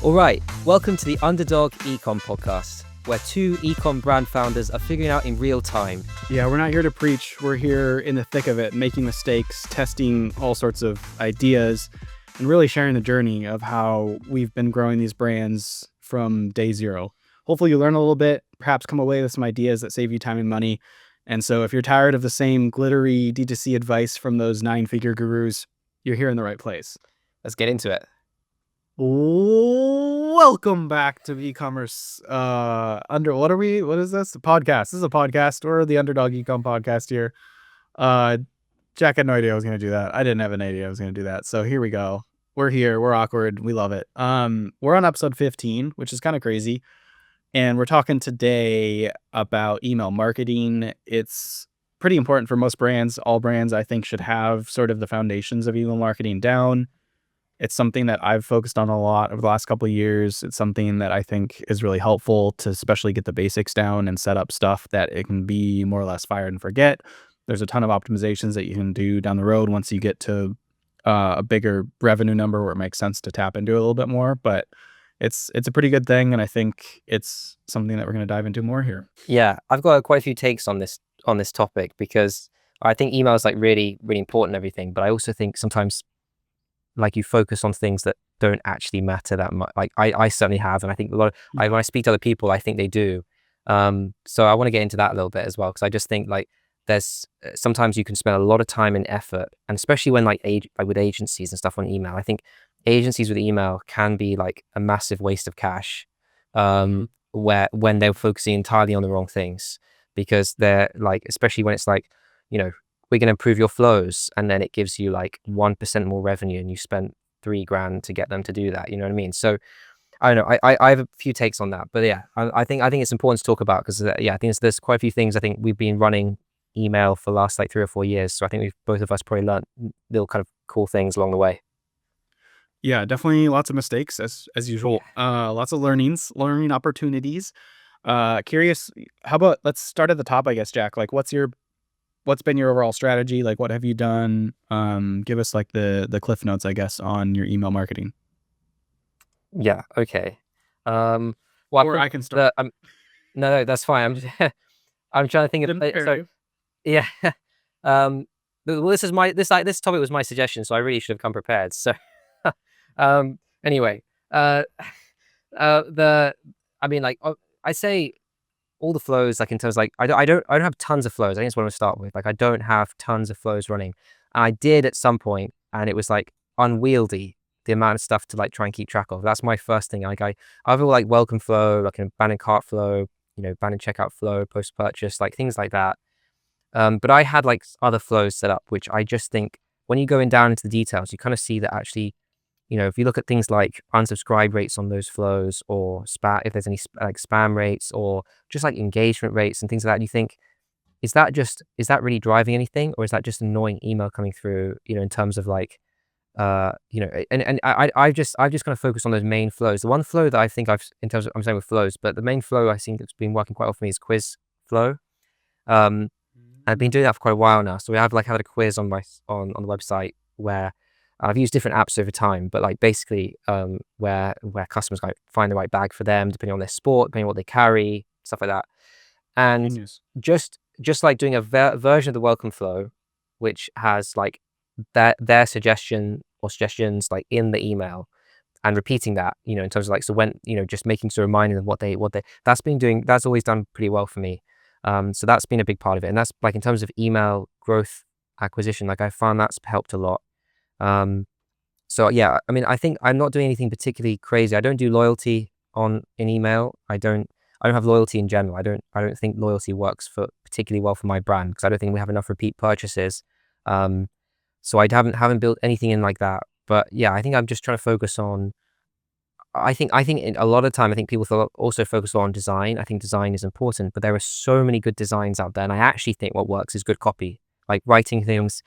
All right, welcome to the Underdog Ecom podcast, where two ecom brand founders are figuring out in real time. Yeah, we're not here to preach. We're here in the thick of it, making mistakes, testing all sorts of ideas, and really sharing the journey of how we've been growing these brands from day zero. Hopefully you learn a little bit, perhaps come away with some ideas that save you time and money. And so if you're tired of the same glittery D2C advice from those 9-figure gurus, you're here in the right place. Let's get into it. Welcome back to e-commerce. What is this? A podcast. This is a podcast. We're the Underdog Ecom podcast here. Jack had no idea I was going to do that. I didn't have an idea I was going to do that. So here we go. We're here. We're awkward. We love it. We're on episode 15, which is kind of crazy. And we're talking today about email marketing. It's pretty important for most brands. All brands, I think, should have sort of the foundations of email marketing down. It's something that I've focused on a lot over the last couple of years. It's something that I think is really helpful to especially get the basics down and set up stuff that it can be more or less fire and forget. There's a ton of optimizations that you can do down the road once you get to a bigger revenue number where it makes sense to tap into a little bit more. But it's a pretty good thing, and I think it's something that we're going to dive into more here. Yeah, I've got quite a few takes on this topic because I think email is like really, really important and everything. But I also think sometimes like you focus on things that don't actually matter that much. Like I certainly have, and I think a lot of, when I speak to other people, I think they do. So I want to get into that a little bit as well, because I just think like there's sometimes you can spend a lot of time and effort, and especially when like with agencies and stuff on email. I think agencies with email can be like a massive waste of cash, where when they're focusing entirely on the wrong things, because they're like, especially when it's like, we're going to improve your flows, and then it gives you like 1% more revenue, and you spent $3,000 to get them to do that. You know what I mean? So I don't know. I have a few takes on that, but yeah, I think it's important to talk about, because I think there's quite a few things. I think we've been running email for the last like 3 or 4 years, so I think both of us probably learned little kind of cool things along the way. Yeah, definitely lots of mistakes as usual. Lots of learning opportunities. Curious, how about let's start at the top, I guess, Jack. Like what's been your overall strategy? Like what have you done? Give us like the cliff notes, I guess, on your email marketing. Yeah, okay. Well, or I can start. No, that's fine. I'm just I'm trying to think of so yeah. Well, this topic was my suggestion, so I really should have come prepared. So anyway, I mean, like, I say all the flows, like in terms of like, I don't have tons of flows. I think that's what I'm gonna start with. Like, I don't have tons of flows running. And I did at some point, and it was like unwieldy, the amount of stuff to like try and keep track of. That's my first thing. Like I have like welcome flow, like a ban and cart flow, ban and checkout flow, post purchase, like things like that. But I had like other flows set up, which I just think when you go in down into the details, you kind of see that actually, if you look at things like unsubscribe rates on those flows, or if there's any like spam rates, or just like engagement rates and things like that, you think, is that really driving anything, or is that just annoying email coming through, in terms of like, and I've just kind of focused on those main flows. The one flow that I think in terms of, I'm saying with flows, but the main flow I think that's been working quite well for me is quiz flow. I've been doing that for quite a while now. So we have like had a quiz on the website where I've used different apps over time, but like basically where customers like find the right bag for them, depending on their sport, depending on what they carry, stuff like that. And just like doing a version of the welcome flow, which has like their suggestions like in the email, and repeating that, in terms of like, so when, just making sure reminding them what they that's always done pretty well for me. So that's been a big part of it. And that's like in terms of email growth acquisition, like I found that's helped a lot. So yeah, I mean, I think I'm not doing anything particularly crazy. I don't do loyalty in email. I don't have loyalty in general. I don't think loyalty works particularly well for my brand, because I don't think we have enough repeat purchases. So I haven't built anything in like that. But yeah, I think I'm just trying to focus on, I think a lot of time, I think people also focus on design. I think design is important, but there are so many good designs out there. And I actually think what works is good copy, like writing things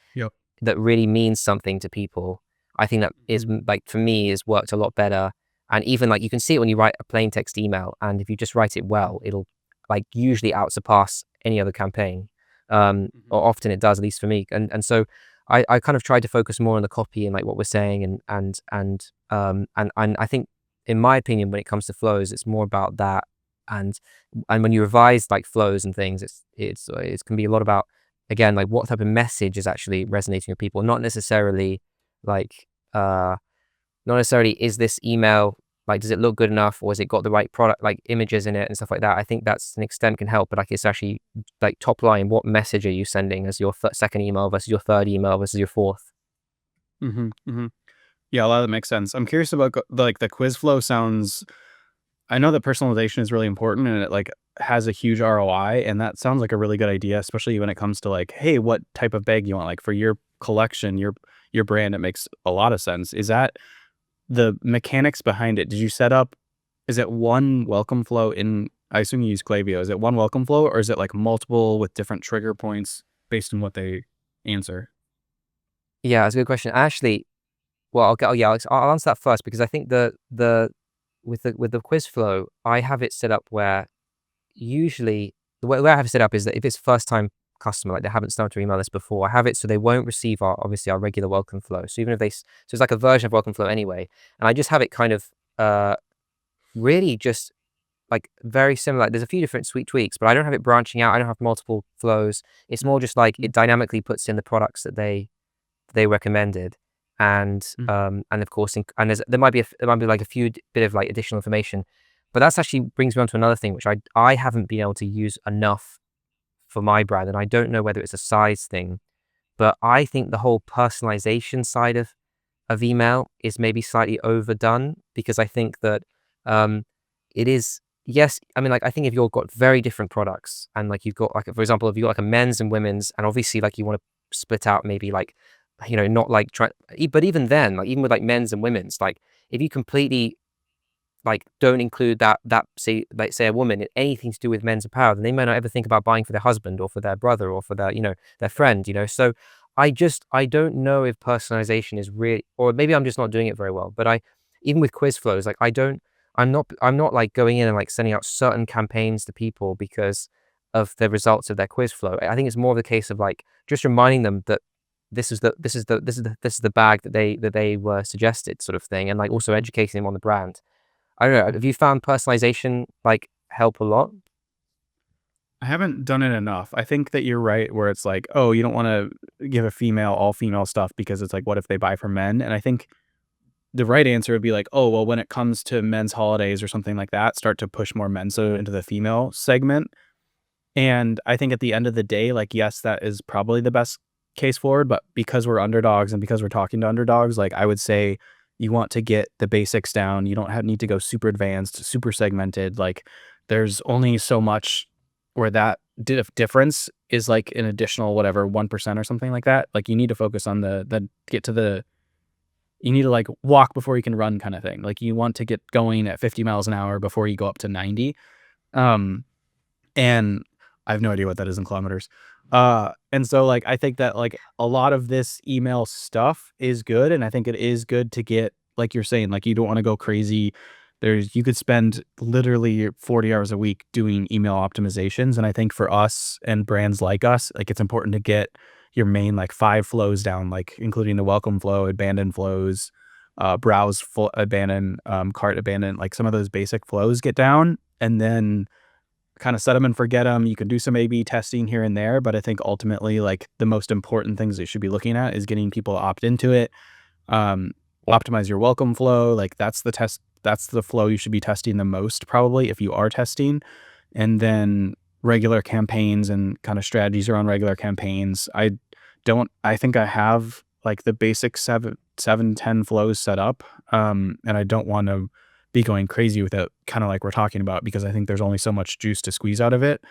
that really means something to people. I think that is like, for me, has worked a lot better. And even like, you can see it when you write a plain text email, and if you just write it well, it'll like usually outsurpass any other campaign. Or often it does, at least for me. And so I kind of tried to focus more on the copy and like what we're saying, and I think in my opinion, when it comes to flows, it's more about that. And when you revise like flows and things, it can be a lot about, again, like what type of message is actually resonating with people, not necessarily like not necessarily is this email like, does it look good enough, or has it got the right product like images in it and stuff like that. I think that's an extent can help, but like it's actually like top line, what message are you sending as your second email versus your third email versus your fourth. Yeah, a lot of that makes sense. I'm curious about like the quiz flow sounds. I know that personalization is really important and it like has a huge ROI, and that sounds like a really good idea, especially when it comes to like, hey, what type of bag you want? Like for your collection, your brand, it makes a lot of sense. Is that the mechanics behind it? Did you set up? Is it one welcome flow in? I assume you use Klaviyo. Is it one welcome flow, or is it like multiple with different trigger points based on what they answer? Yeah, that's a good question. Actually, well, I'll get, oh, yeah, I'll answer that first because I think the with the quiz flow, I have it set up where usually the way I have it set up is that if it's first time customer, like they haven't started to email us before, I have it so they won't receive our obviously our regular welcome flow. So even if so it's like a version of welcome flow anyway, and I just have it kind of really just like very similar. There's a few different sweet tweaks, but I don't have it branching out. I don't have multiple flows. It's more just like it dynamically puts in the products that they recommended, and of course, and there might be like a few bit of like additional information, but that's actually brings me on to another thing which I haven't been able to use enough for my brand, and I don't know whether it's a size thing, but I think the whole personalization side of email is maybe slightly overdone because I think that um, it is. Yes, I mean, like I think if you've got very different products and like you've got like for example, if you've got like a men's and women's, and obviously like you want to split out maybe like not like try, but even then, like even with like men's and women's, like if you completely like don't include that say like say a woman in anything to do with men's apparel, then they may not ever think about buying for their husband or for their brother or for their their friend. So I don't know if personalization is really, or maybe I'm just not doing it very well. But I even with quiz flows, like I'm not like going in and like sending out certain campaigns to people because of the results of their quiz flow. I think it's more the case of like just reminding them that this is the bag that they were suggested, sort of thing, and like also educating them on the brand. I don't know. Have you found personalization like help a lot? I haven't done it enough. I think that you're right where it's like, oh, you don't want to give a female all female stuff because it's like, what if they buy from men? And I think the right answer would be like, oh, well, when it comes to men's holidays or something like that, start to push more Mensa into the female segment. And I think at the end of the day, like, yes, that is probably the best case forward, but because we're underdogs and because we're talking to underdogs, like I would say you want to get the basics down. You don't need to go super advanced, super segmented. Like there's only so much where that difference is like an additional whatever 1% or something like that. Like you need to focus on the get to the you need to like walk before you can run kind of thing. Like you want to get going at 50 miles an hour before you go up to 90. Um, and I have no idea what that is in kilometers. And so like I think that like a lot of this email stuff is good, and I think it is good to get like you're saying, like you don't want to go crazy. You could spend literally 40 hours a week doing email optimizations, and I think for us and brands like us, like it's important to get your main like 5 flows down, like including the welcome flow, abandon flows, browse full abandon, cart abandon, like some of those basic flows get down, and then kind of set them and forget them. You can do some A/B testing here and there, but I think ultimately, like the most important things you should be looking at is getting people to opt into it. Um, Optimize your welcome flow. Like that's the test. That's the flow you should be testing the most, probably if you are testing. And then regular campaigns and kind of strategies around regular campaigns. I think I have like the basic 7, 10 flows set up. And I don't want to be going crazy with it, kind of like we're talking about, because I think there's only so much juice to squeeze out of it.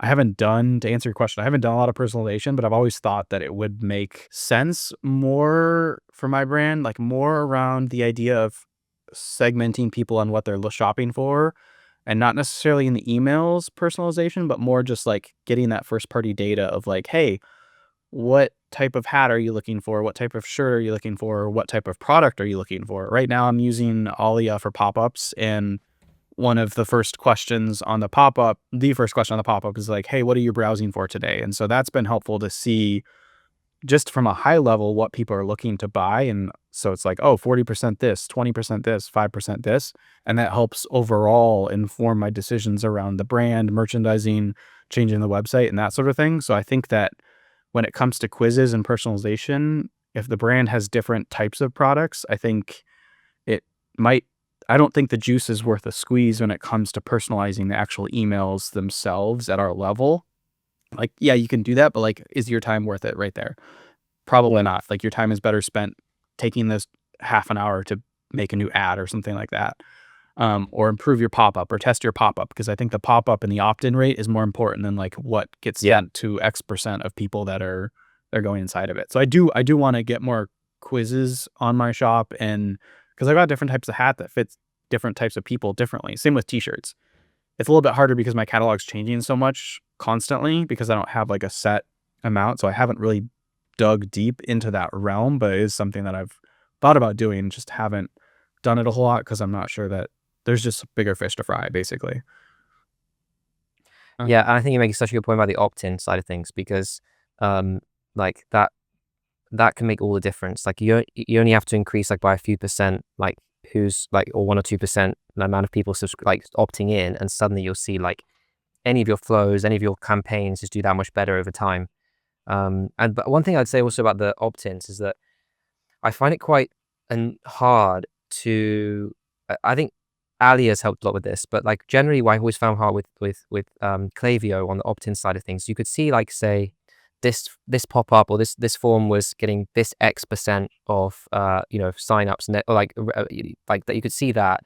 To answer your question, I haven't done a lot of personalization, but I've always thought that it would make sense more for my brand, like more around the idea of segmenting people on what they're shopping for, and not necessarily in the emails personalization, but more just like getting that first party data of like, hey, what type of hat are you looking for? What type of shirt are you looking for? What type of product are you looking for? Right now, I'm using Alia for pop-ups, and one of the first questions on the pop-up, is like, hey, what are you browsing for today? And so that's been helpful to see just from a high level what people are looking to buy. And so it's like, oh, 40% this, 20% this, 5% this. And that helps overall inform my decisions around the brand, merchandising, changing the website, and that sort of thing. So I think that when it comes to quizzes and personalization, if the brand has different types of products, I think it might, I don't think the juice is worth a squeeze when it comes to personalizing the actual emails themselves at our level. Like, yeah, you can do that, but like, is your time worth it right there? Probably not. Like, your time is better spent taking this half an hour to make a new ad or something like that. Or improve your pop-up or test your pop-up, because I think the pop-up and the opt-in rate is more important than like what gets Yeah. sent to X% of people that are they're going inside of it. So I do want to get more quizzes on my shop, and because I've got different types of hat that fits different types of people differently. Same with t-shirts. It's a little bit harder because my catalog's changing so much constantly because I don't have like a set amount. So I haven't really dug deep into that realm, but it is something that I've thought about doing, just haven't done it a whole lot because I'm not sure that there's just bigger fish to fry, basically. Uh, Yeah, and I think you make such a good point about the opt-in side of things because, um, like that can make all the difference. Like you only have to increase like by a few percent, like who's like or 1 or 2% the amount of people like opting in, and suddenly you'll see like any of your flows, any of your campaigns just do that much better over time. And but one thing I'd say also about the opt-ins is that I find it quite hard to. I think Ali has helped a lot with this, but like generally, what I always found hard with Klaviyo on the opt-in side of things, you could see like say this pop up or this form was getting this X% of signups and or like that you could see that,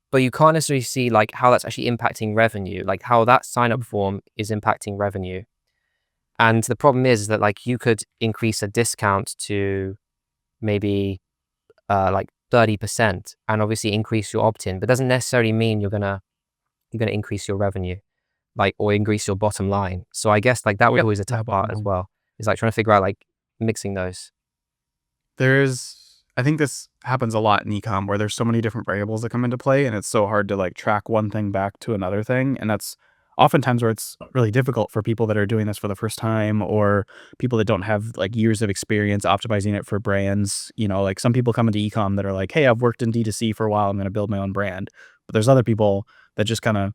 but you can't necessarily see like how that's actually impacting revenue, like how that sign up form is impacting revenue. And the problem is that like you could increase a discount to maybe like 30% and obviously increase your opt-in, but doesn't necessarily mean you're gonna increase your revenue, like or increase your bottom line. So I guess like that was Yep. always a tough Yeah, part bottom as line. well. Is like trying to figure out like mixing those. I think this happens a lot in ecom where there's so many different variables that come into play, and it's so hard to like track one thing back to another thing. And that's oftentimes where it's really difficult for people that are doing this for the first time, or people that don't have like years of experience optimizing it for brands. Like some people come into ecom that are like, hey, I've worked in D2C for a while, I'm going to build my own brand. But there's other people that just kind of,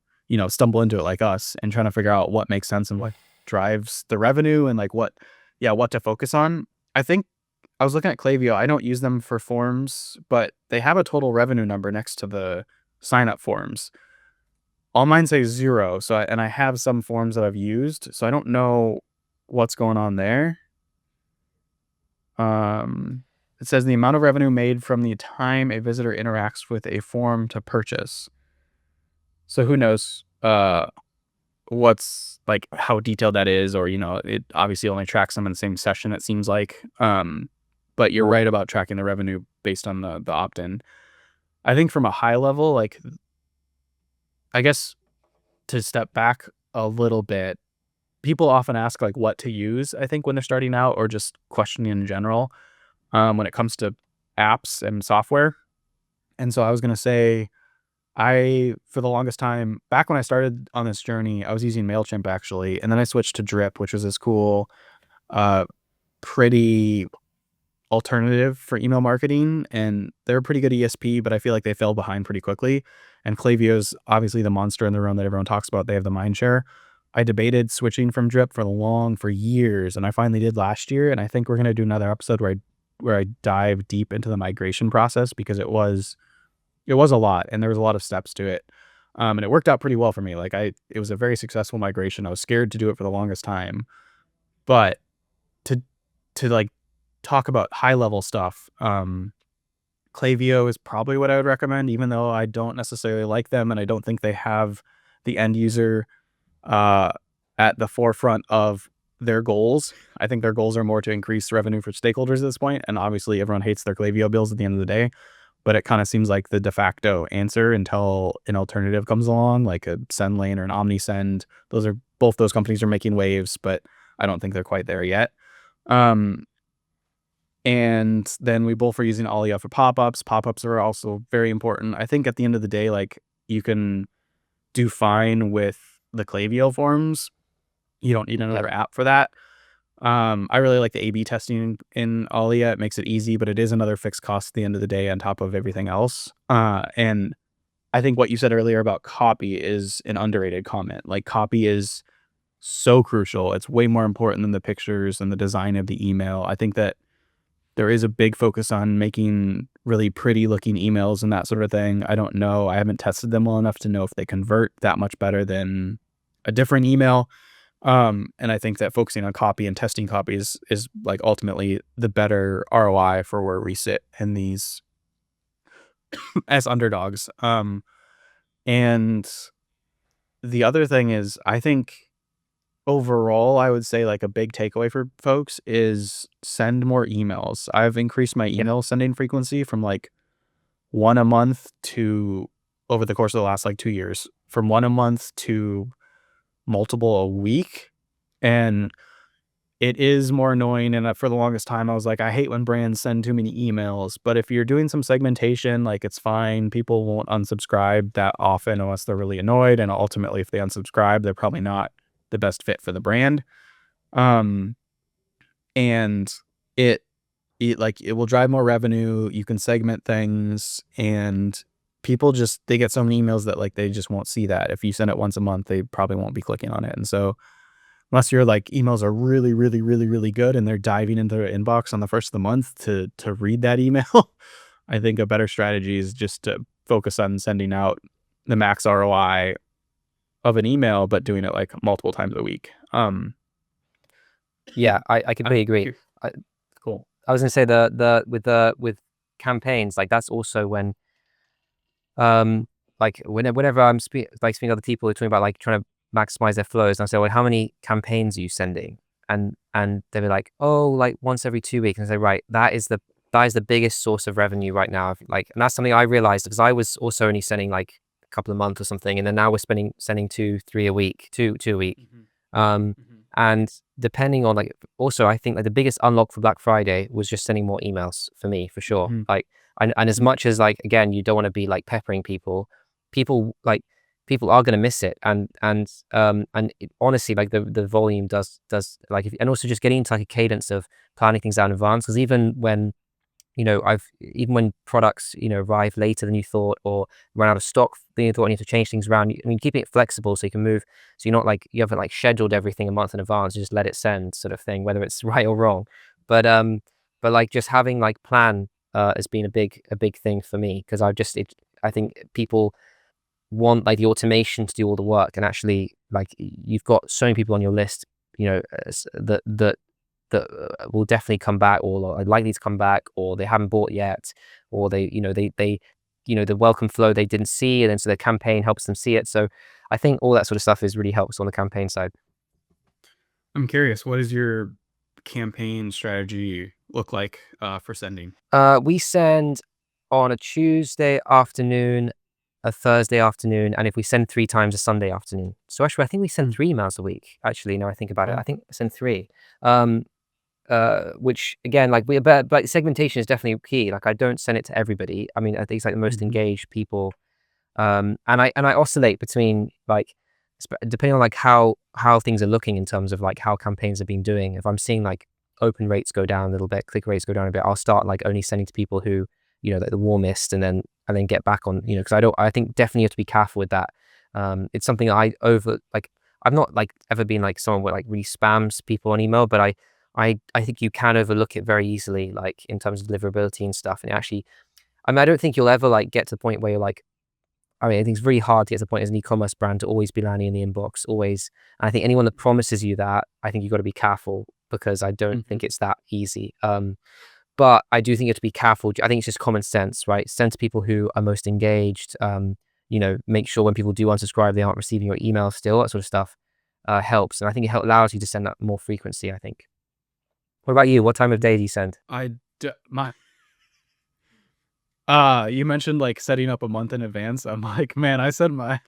stumble into it like us and trying to figure out what makes sense and what drives the revenue and like what to focus on. I think I was looking at Klaviyo. I don't use them for forms, but they have a total revenue number next to the sign up forms. All mine say 0. And I have some forms that I've used, so I don't know what's going on there. It says the amount of revenue made from the time a visitor interacts with a form to purchase. So who knows what's like how detailed that is, or it obviously only tracks them in the same session, it seems like. But you're right about tracking the revenue based on the opt-in. I think from a high level, like, I guess to step back a little bit, people often ask like what to use, I think, when they're starting out, or just questioning in general, when it comes to apps and software. And so I was gonna say, for the longest time, back when I started on this journey, I was using MailChimp actually, and then I switched to Drip, which was this cool, uh, pretty alternative for email marketing, and they're a pretty good ESP, but I feel like they fell behind pretty quickly. And Klaviyo's obviously the monster in the room that everyone talks about. They have the mind share. I debated switching from Drip for years, and I finally did last year. And I think we're gonna do another episode where I dive deep into the migration process, because it was a lot, and there was a lot of steps to it. And it worked out pretty well for me. Like, it was a very successful migration. I was scared to do it for the longest time, but to like talk about high level stuff, Klaviyo is probably what I would recommend, even though I don't necessarily like them, and I don't think they have the end user uh, at the forefront of their goals. I think their goals are more to increase revenue for stakeholders at this point, and obviously everyone hates their Klaviyo bills at the end of the day. But it kind of seems like the de facto answer until an alternative comes along, like a SendLane or an OmniSend. Both those companies are making waves, but I don't think they're quite there yet. Um, and then we both are using Alia for pop-ups. Pop-ups are also very important. I think at the end of the day, like, you can do fine with the Klaviyo forms. You don't need another app for that. I really like the A/B testing in Alia. It makes it easy, but it is another fixed cost at the end of the day on top of everything else. And I think what you said earlier about copy is an underrated comment. Like, copy is so crucial. It's way more important than the pictures and the design of the email. I think that there is a big focus on making really pretty looking emails and that sort of thing. I don't know. I haven't tested them well enough to know if they convert that much better than a different email. And I think that focusing on copy and testing copies is like ultimately the better ROI for where we sit in these as underdogs. And the other thing is, I think overall, I would say like a big takeaway for folks is send more emails. I've increased my Yeah. email sending frequency from like one a month to over the course of the last like 2 years, from one a month to multiple a week. And it is more annoying, and, for the longest time, I was like, "I hate when brands send too many emails," but if you're doing some segmentation, like, it's fine. People won't unsubscribe that often unless they're really annoyed, and ultimately, if they unsubscribe, they're probably not the best fit for the brand. Um, and it it will drive more revenue, you can segment things, and people just they get so many emails that, like, they just won't see that. If you send it once a month, they probably won't be clicking on it, and so unless your, like, emails are really, really, really, really good and they're diving into their inbox on the first of the month to read that email, I think a better strategy is just to focus on sending out the max ROI of an email, but doing it, like, multiple times a week. Yeah, I completely I'm agree. cur I Cool. I was gonna say with campaigns, like, that's also when, like, whenever I'm speaking to other people who are talking about, like, trying to maximize their flows, and I say, "Well, how many campaigns are you sending?" And they'll be like, "Oh, like, once every 2 weeks." And I say, "Right, that is the biggest source of revenue right now." Like, and that's something I realized because I was also only sending, like, a couple of months or something, and then now we're sending 2, 3 a week, 2 a week. Mhm, Um, mhm, and depending on, like, also, I think, like, the biggest unlock for Black Friday was just sending more emails for me, for sure. mhm, Like, and as much as, like, again, you don't wanna be, like, peppering people, like, people are gonna miss it, and it honestly, like, the volume does like, if and also just getting into, like, a cadence of planning things out in advance. Because even when, even when products, arrive later than you thought or run out of stock than you thought, and you have to change things around, I mean, keeping it flexible so you can move, so you're not like, you haven't, like, scheduled everything a month in advance, you just let it send sort of thing, whether it's right or wrong. But, like, just having, like, plan, has been a big thing for me because I think people want, like, the automation to do all the work, and actually, like, you've got so many people on your list, that will definitely come back or are likely to come back, or they haven't bought yet, or the welcome flow they didn't see, and then so the campaign helps them see it. So I think all that sort of stuff is really helps on the campaign side. I'm curious, what does your campaign strategy look like, for sending? We send on a Tuesday afternoon, a Thursday afternoon, and if we send 3 times, a Sunday afternoon. So actually, I think we send Mm, 3 emails a week, actually, now I think about it. I cool. think I send 3. Um, which again, like, but segmentation is definitely key. Like, I don't send it to everybody. I mean, I think it's like the most Mhm, engaged people. And I oscillate between, like, depending on, like, how things are looking in terms of, like, how campaigns have been doing. If I'm seeing, like, open rates go down a little bit, click rates go down a bit, I'll start, like, only sending to people who, like, the warmest, and then get back on, because I think definitely you have to be careful with that. It's something I've not, like, ever been, like, someone who, like, really spams people on email, but I think you can overlook it very easily, like, in terms of deliverability and stuff. And it actually, I mean, I don't think you'll ever, like, get to the point where you're like, I mean, I think it's really hard to get to the point as an e-commerce brand to always be landing in the inbox, always. And I think anyone that promises you that, I think you've got to be careful, because I don't think mhm. it's that easy. But I do think you have to be careful. I think it's just common sense, right? Send to people who are most engaged. Make sure when people do unsubscribe, they aren't receiving your email still. That sort of stuff helps, and I think it allows you to send that more frequency, I think. What about you? What time of day do you send? I d my You mentioned, like, setting up a month in advance. I'm like, man, I said my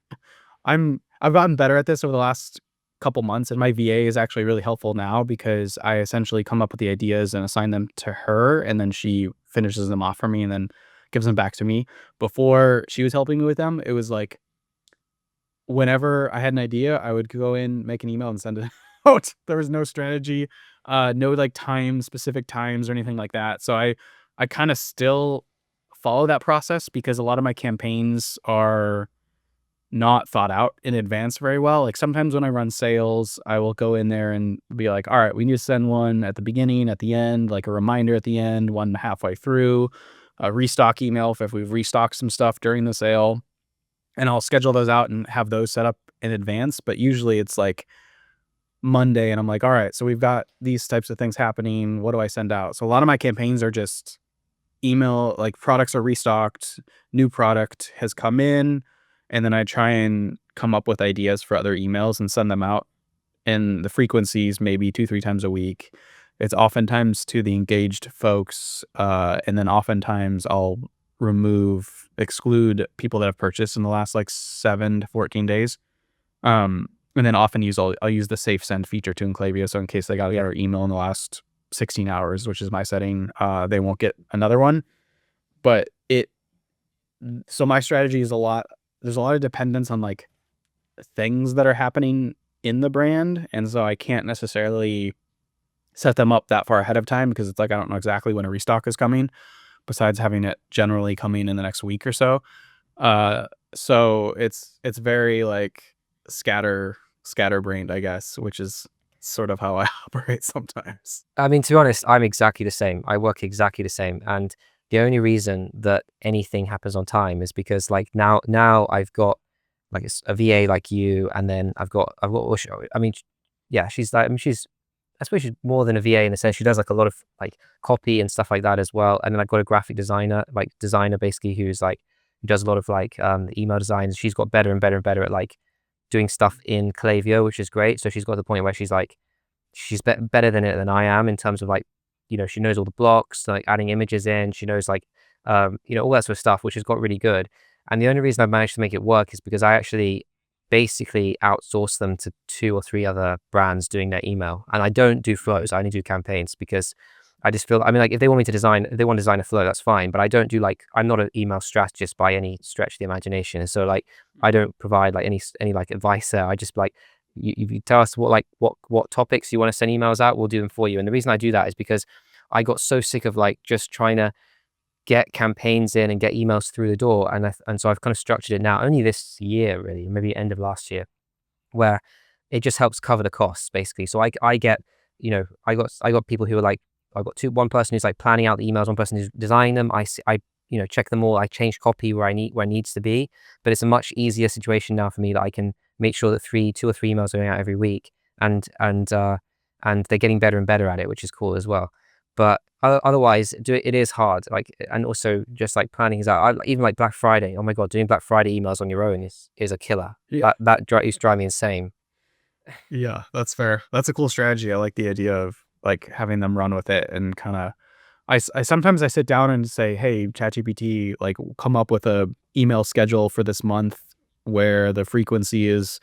I've gotten better at this over the last couple months, and my VA is actually really helpful now because I essentially come up with the ideas and assign them to her, and then she finishes them off for me and then gives them back to me. Before she was helping me with them, it was like whenever I had an idea, I would go in, make an email, and send it. out. There was no strategy, no like specific times or anything like that. So I kind of still follow that process because a lot of my campaigns are not thought out in advance very well. Like sometimes when I run sales, I will go in there and be like, all right, we need to send one at the beginning, at the end, like a reminder at the end, one halfway through, a restock email if we've restocked some stuff during the sale. And I'll schedule those out and have those set up in advance. But usually it's like Monday and I'm like, all right, so we've got these types of things happening. What do I send out? So a lot of my campaigns are just email, like products are restocked, new product has come in, and then I try and come up with ideas for other emails and send them out. And the frequencies maybe 2-3 times a week. It's oftentimes to the engaged folks, and then oftentimes I'll exclude people that have purchased in the last like 7 to 14 days. And then often I'll use the safe send feature to Enclavia. So in case they got our email in the last 16 hours, which is my setting, they won't get another one. But so my strategy is there's a lot of dependence on like things that are happening in the brand. And so I can't necessarily set them up that far ahead of time because it's like, I don't know exactly when a restock is coming besides having it generally coming in the next week or so. So it's very like scatterbrained, I guess, which is sort of how I operate sometimes. I mean, to be honest, I'm exactly the same. I work exactly the same. And the only reason that anything happens on time is because like now I've got like a VA like you, and then I mean, yeah, she's like, I mean, I suppose she's more than a VA in a sense. She does like a lot of like copy and stuff like that as well. And then I've got a graphic designer basically who does a lot of like email designs. She's got better and better and better at like doing stuff in Klaviyo, which is great. So she's got to the point where she's better than I am in terms of like, she knows all the blocks, like adding images in. She knows like, all that sort of stuff, which has got really good. And the only reason I've managed to make it work is because I actually basically outsource them to 2 or 3 other brands doing their email. And I don't do flows. I only do campaigns because I just feel, I mean, like if they want to design a flow, that's fine. But I don't do like, I'm not an email strategist by any stretch of the imagination. And so like, I don't provide like any like advice there. I just like, you tell us what topics you want to send emails out, we'll do them for you. And the reason I do that is because I got so sick of like just trying to get campaigns in and get emails through the door. And so I've kind of structured it now only this year, really, maybe end of last year, where it just helps cover the costs basically. So I get, I got people who are like, one person who's like planning out the emails, one person who's designing them. I check them all. I change copy where it needs to be, but it's a much easier situation now for me that I can make sure that 2 or 3 emails are going out every week, and they're getting better and better at it, which is cool as well. But otherwise, it is hard. Like, and also just like planning is out. Even like Black Friday. Oh my god, doing Black Friday emails on your own is a killer. Yeah. That used to drive me insane. Yeah, that's fair. That's a cool strategy. I like the idea of like having them run with it and kind of. I sometimes I sit down and say, hey, ChatGPT, like come up with a email schedule for this month where the frequency is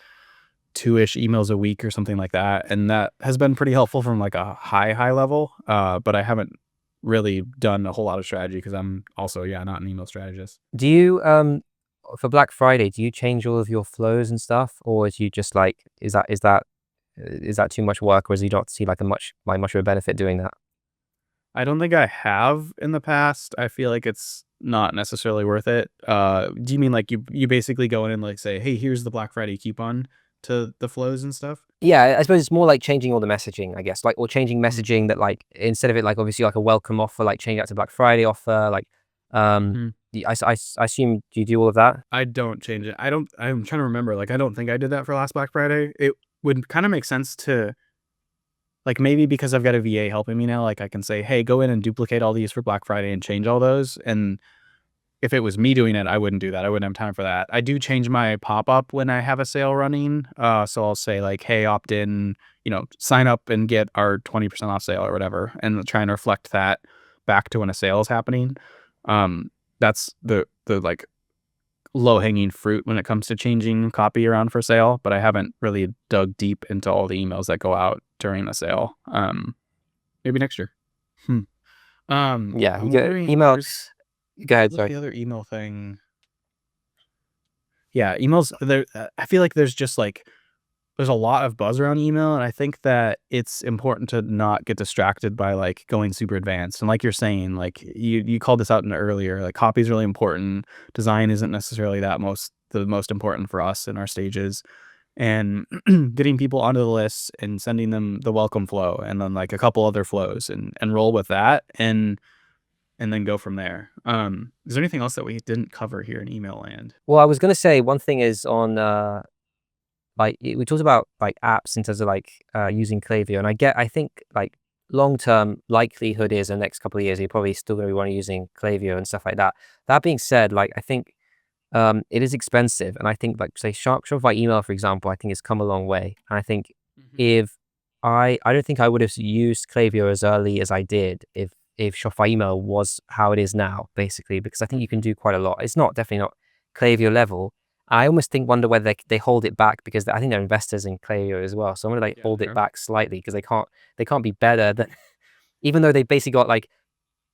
2-ish emails a week or something like that. And that has been pretty helpful from like a high level. But I haven't really done a whole lot of strategy because I'm also, not an email strategist. Do you for Black Friday, do you change all of your flows and stuff, or is you just like is that too much work, or is you don't see like much of a benefit doing that? I don't think I have in the past. I feel like it's not necessarily worth it. Do you mean like you basically go in and like say, hey, here's the Black Friday coupon to the flows and stuff? Yeah, I suppose it's more like changing all the messaging, I guess, like, or changing Mm. messaging that like instead of it like obviously like a welcome offer, like change that to Black Friday offer, like Mm. I assume, do you do all of that? I don't change it. I'm trying to remember. Like, I don't think I did that for last Black Friday. It would kind of make sense to, like, maybe because I've got a VA helping me now, like I can say, hey, go in and duplicate all these for Black Friday and change all those. And if it was me doing it, I wouldn't do that. I wouldn't have time for that. I do change my pop-up when I have a sale running. So I'll say like, hey, opt in, sign up and get our 20% off sale or whatever, and try and reflect that back to when a sale is happening. That's the like low-hanging fruit when it comes to changing copy around for sale, but I haven't really dug deep into all the emails that go out during the sale. Maybe next year. Yeah, I'm you get wondering, emails. Go ahead, what's sorry. the other email thing? Yeah, emails. There, I feel like there's just like there's a lot of buzz around email, and I think that it's important to not get distracted by like going super advanced. And like you're saying, like you called this out in earlier, like copy is really important. Design isn't necessarily the most important for us in our stages. And getting people onto the list and sending them the welcome flow and then like a couple other flows and roll with that and then go from there. Is there anything else that we didn't cover here in email land? Well, I was gonna say one thing is on like we talked about like apps in terms of like using Klaviyo, and I think like long term likelihood is in the next couple of years you're probably still going to be wanting using Klaviyo and stuff like that. That being said, like I think it is expensive, and I think like say Shopify email, for example, I think has come a long way. And I think if I don't think I would have used Klaviyo as early as I did if Shopify email was how it is now, basically, because I think you can do quite a lot. It's not definitely not Klaviyo level. I almost wonder whether they hold it back because I think they're investors in Klaviyo as well. So I'm gonna like hold it back slightly because they can't be better than even though they basically got like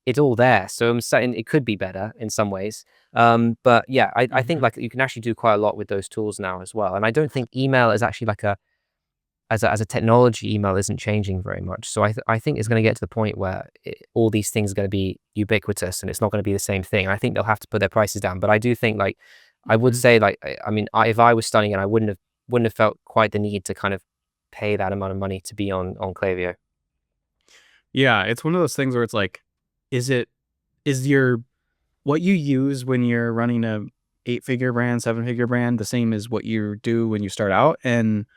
it's all there. So I'm saying it could be better in some ways. But yeah, I think like you can actually do quite a lot with those tools now as well. And I don't think email is actually like as a technology, email isn't changing very much. So I think it's going to get to the point where all these things are going to be ubiquitous and it's not going to be the same thing. And I think they'll have to put their prices down. But I do think like I would say like I mean if I was starting it, I wouldn't have felt quite the need to kind of pay that amount of money to be on Klaviyo. Yeah, it's one of those things where it's like, is your what you use when you're running a 8-figure brand, 7-figure brand, the same as what you do when you start out? And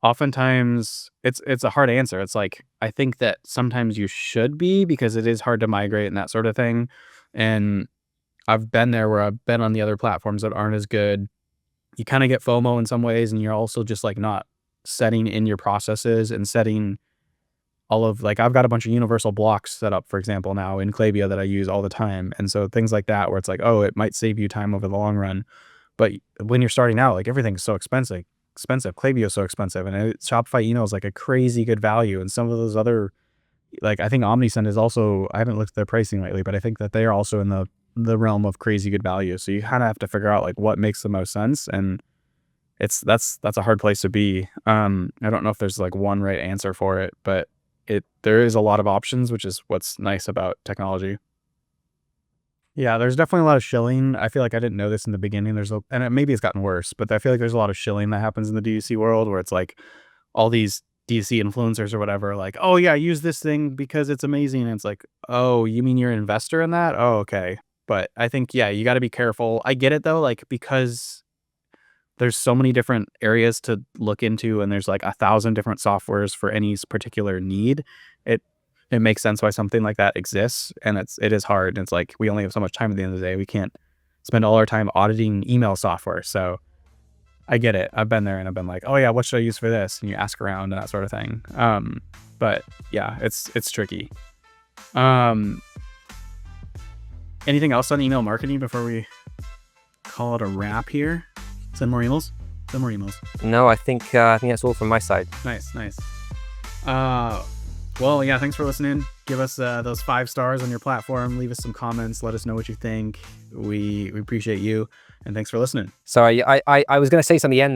oftentimes it's a hard answer. It's like, I think that sometimes you should be because it is hard to migrate and that sort of thing. And I've been there where I've been on the other platforms that aren't as good. You kind of get FOMO in some ways, and you're also just like not setting in your processes and setting all of like I've got a bunch of universal blocks set up, for example, now in Klaviyo that I use all the time. And so things like that where it's like, oh, it might save you time over the long run. But when you're starting out, like everything's so expensive. Klaviyo is so expensive. And Shopify email is like a crazy good value. And some of those other, like I think Omnisend is also, I haven't looked at their pricing lately, but I think that they are also in the realm of crazy good value. So you kind of have to figure out like what makes the most sense. And that's a hard place to be. I don't know if there's like one right answer for it, but there is a lot of options, which is what's nice about technology. Yeah, there's definitely a lot of shilling. I feel like I didn't know this in the beginning. Maybe it's gotten worse, but I feel like there's a lot of shilling that happens in the DUC world where it's like all these DUC influencers or whatever, like, oh yeah, use this thing because it's amazing. And it's like, oh, you mean you're an investor in that? Oh, okay. But I think, yeah, you got to be careful. I get it though, like, because there's so many different areas to look into and there's like 1,000 different softwares for any particular need. It makes sense why something like that exists, and it is hard. And it's like we only have so much time at the end of the day. We can't spend all our time auditing email software. So I get it. I've been there and I've been like, oh yeah, what should I use for this? And you ask around and that sort of thing. But yeah, it's tricky. Anything else on email marketing before we call it a wrap here? Send more emails. No, I think that's all from my side. Nice. Well, yeah, thanks for listening. Give us those 5 stars on your platform. Leave us some comments. Let us know what you think. We appreciate you, and thanks for listening. Sorry, I was going to say something at the end there.